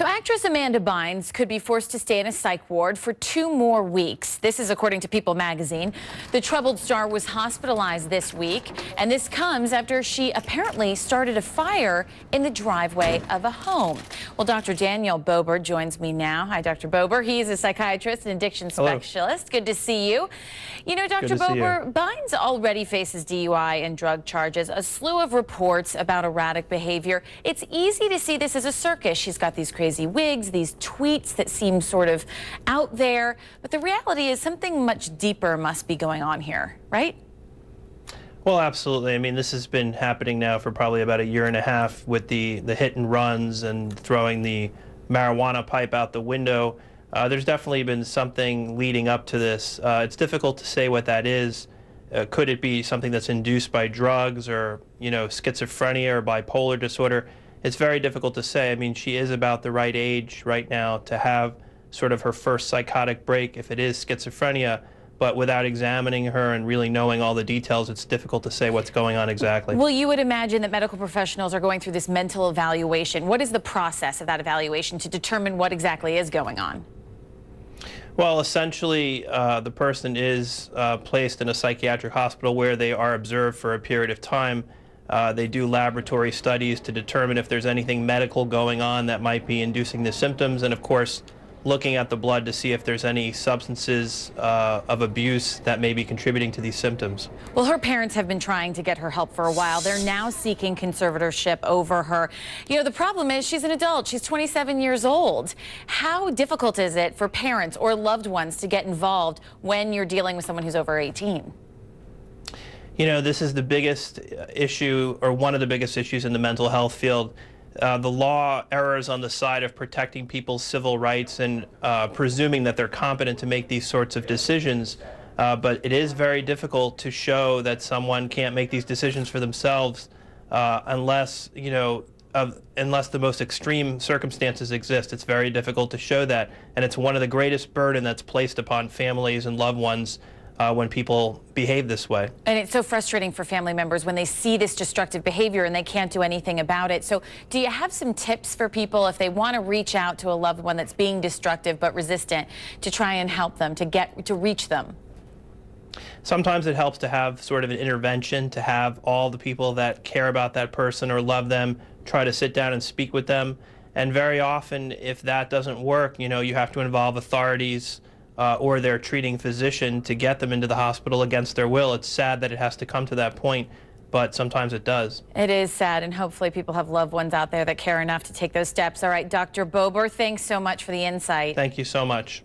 So actress Amanda Bynes could be forced to stay in a psych ward for 2 more weeks. This is according to People magazine. The troubled star was hospitalized this week, and this comes after she apparently started a fire in the driveway of a home. Well, Dr. Daniel Bober joins me now. Hi, Dr. Bober. He's a psychiatrist and addiction specialist. Good to see you. You know, Dr. Bober, Bynes already faces DUI and drug charges, a slew of reports about erratic behavior. It's easy to see this as a circus. She's got these crazy wigs, these tweets that seem sort of out there, but the reality is something much deeper must be going on here, right? Well, absolutely. I mean, this has been happening now for probably about 1.5 years with the hit and runs and throwing the marijuana pipe out the window. There's definitely been something leading up to this. It's difficult to say what that is. Could it be something that's induced by drugs or, schizophrenia or bipolar disorder? It's very difficult to say. I mean, she is about the right age right now to have sort of her first psychotic break if it is schizophrenia, but without examining her and really knowing all the details, it's difficult to say what's going on exactly. Well, you would imagine that medical professionals are going through this mental evaluation. What is the process of that evaluation to determine what exactly is going on? Well, essentially, the person is placed in a psychiatric hospital where they are observed for a period of time. They do laboratory studies to determine if there's anything medical going on that might be inducing the symptoms, and of course, looking at the blood to see if there's any substances of abuse that may be contributing to these symptoms. Well, her parents have been trying to get her help for a while. They're now seeking conservatorship over her. You know, the problem is she's an adult. She's 27 years old. How difficult is it for parents or loved ones to get involved when you're dealing with someone who's over 18? You know, this is the biggest issue, or one of the biggest issues in the mental health field. The law errs on the side of protecting people's civil rights and presuming that they're competent to make these sorts of decisions. But it is very difficult to show that someone can't make these decisions for themselves unless, unless the most extreme circumstances exist. It's very difficult to show that. And it's one of the greatest burden that's placed upon families and loved ones when people behave this way. And it's so frustrating for family members when they see this destructive behavior and they can't do anything about it. So do you have some tips for people if they want to reach out to a loved one that's being destructive but resistant to try and help them, to reach them? Sometimes it helps to have sort of an intervention, to have all the people that care about that person or love them try to sit down and speak with them. And very often, if that doesn't work, you have to involve authorities or their treating physician to get them into the hospital against their will. It's sad that it has to come to that point, but sometimes it does. It is sad, and hopefully people have loved ones out there that care enough to take those steps. All right, Dr. Bober, thanks so much for the insight. Thank you so much.